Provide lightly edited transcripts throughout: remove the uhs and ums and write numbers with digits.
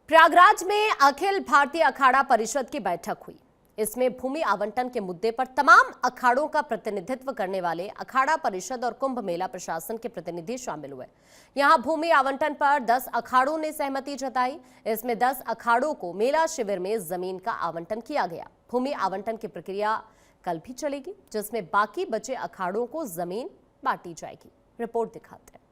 प्रयागराज में अखिल भारतीय अखाड़ा परिषद की बैठक हुई। इसमें भूमि आवंटन के मुद्दे पर तमाम अखाड़ों का प्रतिनिधित्व करने वाले अखाड़ा परिषद और कुंभ मेला प्रशासन के प्रतिनिधि शामिल हुए। यहां भूमि आवंटन पर 10 अखाड़ों ने सहमति जताई। इसमें 10 अखाड़ों को मेला शिविर में जमीन का आवंटन किया गया। भूमि आवंटन की प्रक्रिया कल भी चलेगी, जिसमें बाकी बचे अखाड़ों को जमीन बांटी जाएगी। रिपोर्ट दिखाते हैं।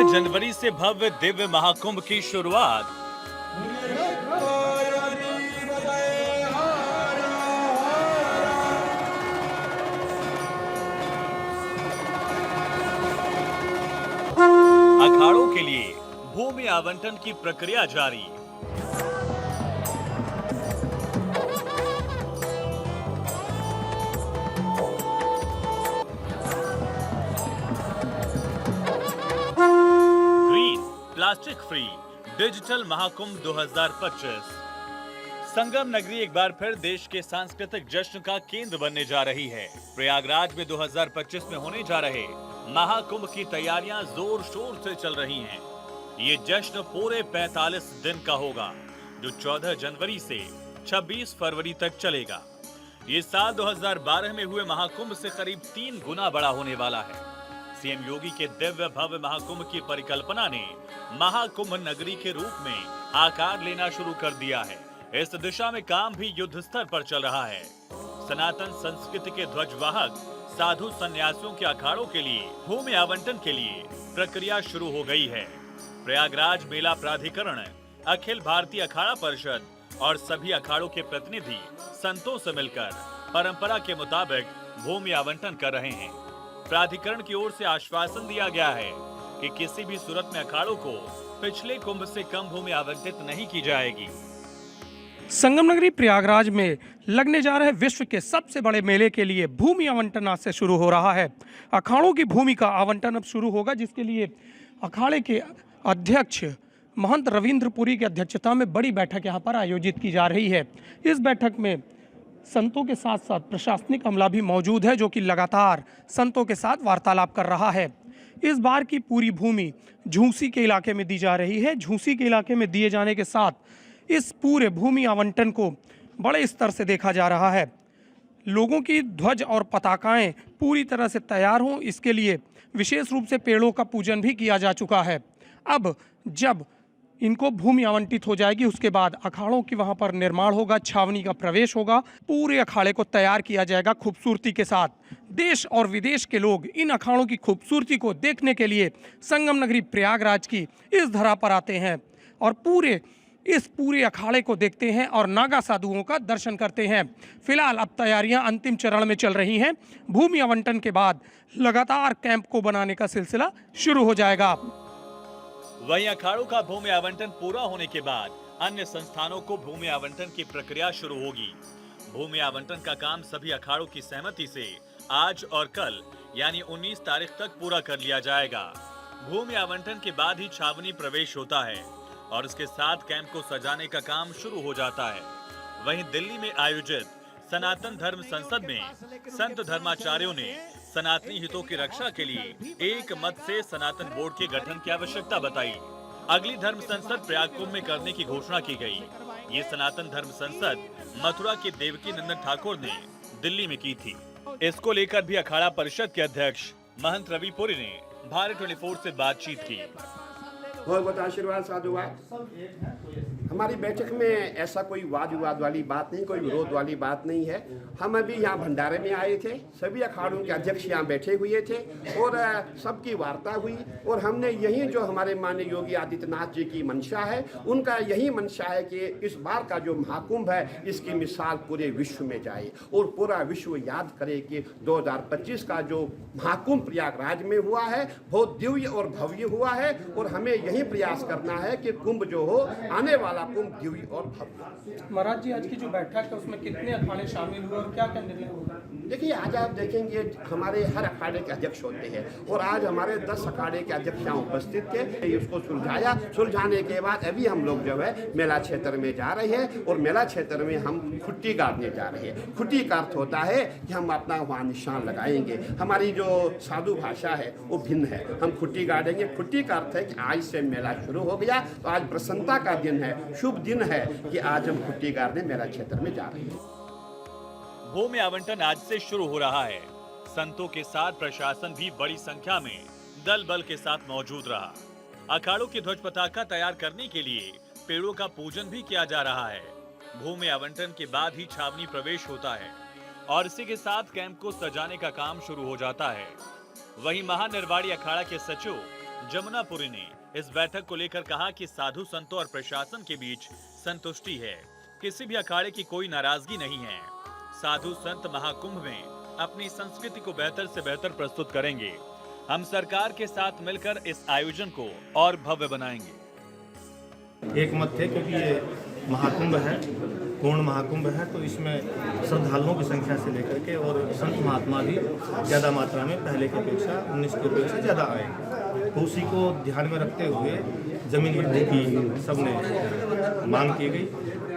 जनवरी से भव्य दिव्य महाकुंभ की शुरुआत। अखाड़ों के लिए भूमि आवंटन की प्रक्रिया जारी। Plastic free digital Mahakumbh 2025। संगम नगरी एक बार फिर देश के सांस्कृतिक जश्न का केंद्र बनने जा रही है। प्रयागराज में 2025 में होने जा रहे महाकुंभ की तैयारियां जोर शोर से चल रही हैं। ये जश्न पूरे 45 दिन का होगा, जो 14 जनवरी से 26 फरवरी तक चलेगा। ये साल 2012 में हुए महाकुंभ से करीब 3 गुना बड़ा होने वाला है। सीएम योगी के दिव्य भव्य महाकुंभ की परिकल्पना ने महाकुंभ नगरी के रूप में आकार लेना शुरू कर दिया है। इस दिशा में काम भी युद्ध स्तर पर चल रहा है। सनातन संस्कृति के ध्वजवाहक साधु संन्यासियों के अखाड़ों के लिए भूमि आवंटन के लिए प्रक्रिया शुरू हो गई है। प्रयागराज मेला प्राधिकरण, अखिल भारतीय अखाड़ा परिषद और सभी अखाड़ों के प्रतिनिधि संतों से मिलकर परंपरा के मुताबिक भूमि आवंटन कर रहे हैं। प्राधिकरण की ओर से आश्वासन दिया गया है कि किसी भी सूरत में अखाड़ों को पिछले कुंभ से कम भूमि आवंटित नहीं की जाएगी। संगम नगरी प्रयागराज में लगने जा रहे विश्व के सबसे बड़े मेले के लिए भूमि आवंटन आज से शुरू हो रहा है। अखाड़ों की भूमि का आवंटन अब शुरू होगा, जिसके लिए अखाड़े के अध्यक्ष महंत रविंद्रपुरी की अध्यक्षता में बड़ी बैठक यहाँ पर आयोजित की जा रही है। इस बैठक में संतों के साथ साथ प्रशासनिक अमला भी मौजूद है, जो कि लगातार संतों के साथ वार्तालाप कर रहा है। इस बार की पूरी भूमि झूसी के इलाके में दी जा रही है। झूसी के इलाके में दिए जाने के साथ इस पूरे भूमि आवंटन को बड़े स्तर से देखा जा रहा है। लोगों की ध्वज और पताकाएं पूरी तरह से तैयार हों, इसके लिए विशेष रूप से पेड़ों का पूजन भी किया जा चुका है। अब जब इनको भूमि आवंटित हो जाएगी, उसके बाद अखाड़ों की वहां पर निर्माण होगा, छावनी का प्रवेश होगा, पूरे अखाड़े को तैयार किया जाएगा खूबसूरती के साथ। देश और विदेश के लोग इन अखाड़ों की खूबसूरती को देखने के लिए संगम नगरी प्रयागराज की इस धरा पर आते हैं और इस पूरे अखाड़े को देखते हैं और नागा साधुओं का दर्शन करते हैं। फिलहाल अब तैयारियां अंतिम चरण में चल रही हैं। भूमि आवंटन के बाद लगातार कैंप को बनाने का सिलसिला शुरू हो जाएगा। वहीं अखाड़ों का भूमि आवंटन पूरा होने के बाद अन्य संस्थानों को भूमि आवंटन की प्रक्रिया शुरू होगी। भूमि आवंटन का काम सभी अखाड़ों की सहमति से आज और कल यानी 19 तारीख तक पूरा कर लिया जाएगा। भूमि आवंटन के बाद ही छावनी प्रवेश होता है और इसके साथ कैंप को सजाने का काम शुरू हो जाता है। वहीं दिल्ली में आयोजित सनातन धर्म संसद में संत धर्माचार्यों ने सनातनी हितों की रक्षा के लिए एक मत से सनातन बोर्ड के गठन की आवश्यकता बताई। अगली धर्म संसद प्रयाग कुंभ में करने की घोषणा की गई। ये सनातन धर्म संसद मथुरा के देवकी नंदन ठाकुर ने दिल्ली में की थी। इसको लेकर भी अखाड़ा परिषद के अध्यक्ष महंत रविपुरी ने भारत 24 से बातचीत की। बहुत बहुत आशीर्वाद साधुवाद। हमारी बैठक में ऐसा कोई वाद विवाद वाली बात नहीं, कोई विरोध वाली बात नहीं है। हम अभी यहाँ भंडारे में आए थे, सभी अखाड़ों के अध्यक्ष यहाँ बैठे हुए थे और सबकी वार्ता हुई और हमने यही जो हमारे माननीय योगी आदित्यनाथ जी की मंशा है, उनका यही मंशा है कि इस बार का जो महाकुंभ है, इसकी मिसाल पूरे विश्व में जाए और पूरा विश्व याद करे कि 2025 का जो महाकुंभ प्रयागराज में हुआ है, बहुत दिव्य और भव्य हुआ है और हमें यही प्रयास करना है कि कुंभ जो हो आने वाला हमारा कुंभ दिव्य और भव्य। महाराज जी, आज की जो बैठक है उसमें कितने अखाड़े शामिल हुए और क्या क्या निर्णय होगा? देखिए, आज आप देखेंगे हमारे हर अखाड़े के अध्यक्ष होते हैं और आज हमारे 10 अखाड़े के अध्यक्ष यहाँ उपस्थित थे। उसको सुलझाने के बाद अभी हम लोग जो है मेला क्षेत्र में जा रहे हैं और मेला क्षेत्र में हम खुट्टी गाड़ने जा रहे हैं। खुट्टी का अर्थ होता है कि हम अपना वहाँ निशान लगाएंगे। हमारी जो साधु भाषा है वो भिन्न है, हम खुट्टी गाड़ेंगे। खुट्टी का अर्थ है कि आज से मेला शुरू हो गया, तो आज प्रसन्नता का दिन है, शुभ दिन है कि आज हम खुट्टी गाड़ने मेला क्षेत्र में जा रहे हैं। भूमि आवंटन आज से शुरू हो रहा है। संतों के साथ प्रशासन भी बड़ी संख्या में दल बल के साथ मौजूद रहा। अखाड़ों की ध्वज पताका तैयार करने के लिए पेड़ों का पूजन भी किया जा रहा है। भूमि आवंटन के बाद ही छावनी प्रवेश होता है और इसी के साथ कैंप को सजाने का काम शुरू हो जाता है। वहीं महानिर्वाणी अखाड़ा के सचिव जमुनापुरी ने इस बैठक को लेकर कहा कि साधु संतों और प्रशासन के बीच संतुष्टि है, किसी भी अखाड़े की कोई नाराजगी नहीं है। साधु संत महाकुंभ में अपनी संस्कृति को बेहतर से बेहतर प्रस्तुत करेंगे। हम सरकार के साथ मिलकर इस आयोजन को और भव्य बनाएंगे। एक मत थे, क्योंकि ये महाकुंभ है, पूर्ण महाकुंभ है, तो इसमें श्रद्धालुओं की संख्या से लेकर के और संत महात्मा भी ज़्यादा मात्रा में पहले की अपेक्षा 19 की अपेक्षा ज़्यादा आएंगे। तो उसी को ध्यान में रखते हुए जमीन वृद्धि की सबने मांग की गई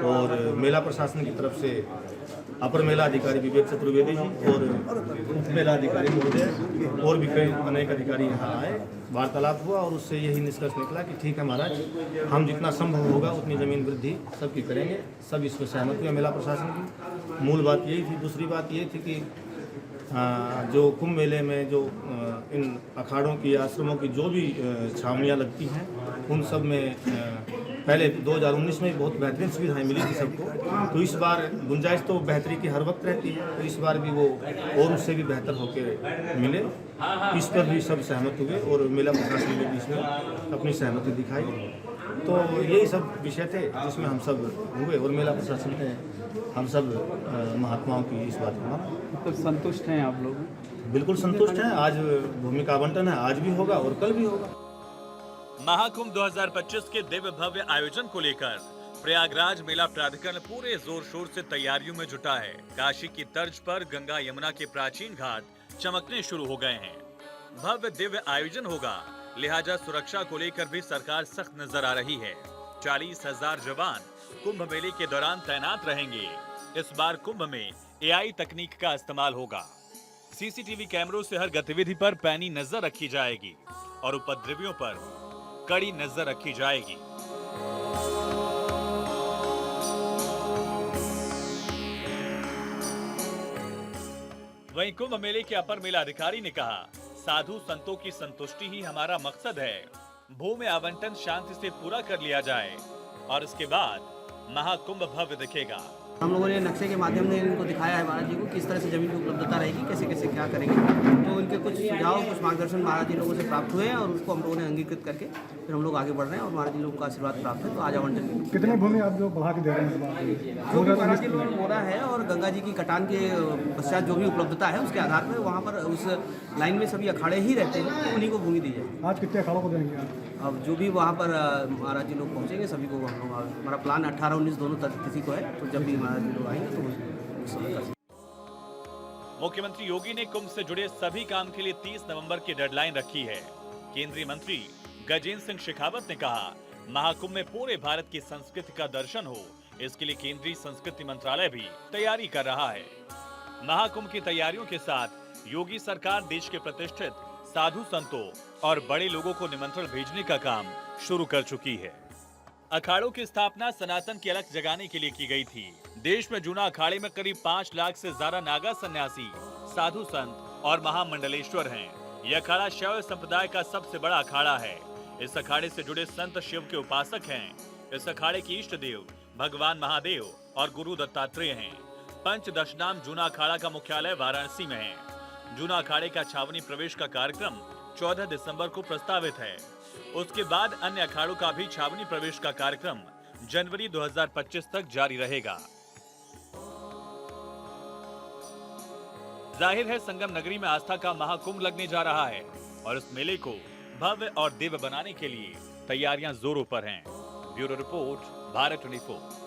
और मेला प्रशासन की तरफ से अपर मेला अधिकारी विवेक चतुर्वेदी जी और उप मेला अधिकारी महोदय और भी कई अनेक अधिकारी यहाँ आए, वार्तालाप हुआ और उससे यही निष्कर्ष निकला कि ठीक है महाराज, हम जितना संभव होगा उतनी जमीन वृद्धि सबकी करेंगे। सब इस पर सहमत हुए मेला प्रशासन की। मूल बात यही थी। दूसरी बात ये थी कि जो कुंभ मेले में जो इन अखाड़ों की आश्रमों की जो भी छावनियाँ लगती हैं, उन सब में पहले 2019 में बहुत बेहतरीन सुविधाएं मिली थी सबको, तो इस बार गुंजाइश तो बेहतरी की हर वक्त रहती है, तो इस बार भी वो और उससे भी बेहतर होकर मिले। इस पर भी सब सहमत हुए और मेला प्रशासन ने भी इसमें अपनी सहमति दिखाई। तो यही सब विषय थे जिसमें हम सब हुए और मेला प्रशासन ने हम सब महात्माओं की इस बात को माना। तो संतुष्ट हैं आप लोग? बिल्कुल संतुष्ट हैं। आज भूमि का आवंटन है, आज भी होगा और कल भी होगा। महाकुंभ 2025 के दिव्य भव्य आयोजन को लेकर प्रयागराज मेला प्राधिकरण पूरे जोर शोर से तैयारियों में जुटा है। काशी की तर्ज पर गंगा यमुना के प्राचीन घाट चमकने शुरू हो गए हैं। भव्य दिव्य आयोजन होगा, लिहाजा सुरक्षा को लेकर भी सरकार सख्त नजर आ रही है। 40,000 जवान कुंभ मेले के दौरान तैनात रहेंगे। इस बार कुंभ में AI तकनीक का इस्तेमाल होगा। CCTV कैमरों से हर गतिविधि पर पैनी नजर रखी जाएगी और उपद्रवियों पर कड़ी नजर रखी जाएगी। वहीं कुंभ मेले के अपर मेला अधिकारी ने कहा, साधु संतों की संतुष्टि ही हमारा मकसद है। भूमि आवंटन शांति से पूरा कर लिया जाए और इसके बाद महाकुंभ भव्य दिखेगा। हम लोगों ने नक्शे के माध्यम से इनको दिखाया है महाराज जी को किस तरह से जमीन की उपलब्धता रहेगी, कैसे कैसे क्या करेंगे। तो इनके कुछ सुझाव, कुछ मार्गदर्शन महाराज जी लोगों से प्राप्त हुए हैं और उसको हम लोगों ने अंगीकृत करके फिर हम लोग आगे बढ़ रहे हैं और महाराज जी लोगों का आशीर्वाद प्राप्त है। तो आज आवंटन कितनी भूमि आप जो बढ़ा के दे रहे हैं? जो भी महाराज जी लोगों ने बोला है और गंगा जी की कटान के पश्चात जो भी उपलब्धता है उसके आधार पर वहाँ पर उस लाइन में सभी अखाड़े ही रहते हैं, तो उन्हीं को भूमि दी जाए। आज कितने अखाड़ों को देंगे? अब जो भी वहाँ पर महाराज जी लोग पहुँचेंगे सभी को हम लोग, हमारा प्लान 18-19 दोनों तिथि को है, तो जब भी महाराज जी लोग आएंगे तो उस समय कर। मुख्यमंत्री योगी ने कुंभ से जुड़े सभी काम के लिए 30 नवंबर की डेडलाइन रखी है। केंद्रीय मंत्री गजेंद्र सिंह शेखावत ने कहा, महाकुंभ में पूरे भारत की संस्कृति का दर्शन हो, इसके लिए केंद्रीय संस्कृति मंत्रालय भी तैयारी कर रहा है। महाकुंभ की तैयारियों के साथ योगी सरकार देश के प्रतिष्ठित साधु संतों और बड़े लोगों को निमंत्रण भेजने का काम शुरू कर चुकी है। अखाड़ों की स्थापना सनातन की अलख जगाने के लिए की गई थी। देश में जूना अखाड़े में करीब 5 लाख से ज्यादा नागा सन्यासी, साधु संत और महामंडलेश्वर हैं। यह अखाड़ा शैव संप्रदाय का सबसे बड़ा अखाड़ा है। इस अखाड़े से जुड़े संत शिव के उपासक हैं। इस अखाड़े के इष्ट देव भगवान महादेव और गुरु दत्तात्रेय हैं। पंचदशनाम जूना अखाड़ा का मुख्यालय वाराणसी में है। जूना अखाड़े का छावनी प्रवेश का कार्यक्रम 14 दिसंबर को प्रस्तावित है। उसके बाद अन्य अखाड़ों का भी छावनी प्रवेश का कार्यक्रम जनवरी 2025 तक जारी रहेगा। जाहिर है संगम नगरी में आस्था का महाकुंभ लगने जा रहा है और इस मेले को भव्य और दिव्य बनाने के लिए तैयारियां जोरों पर हैं। Bureau report, Bharat 24।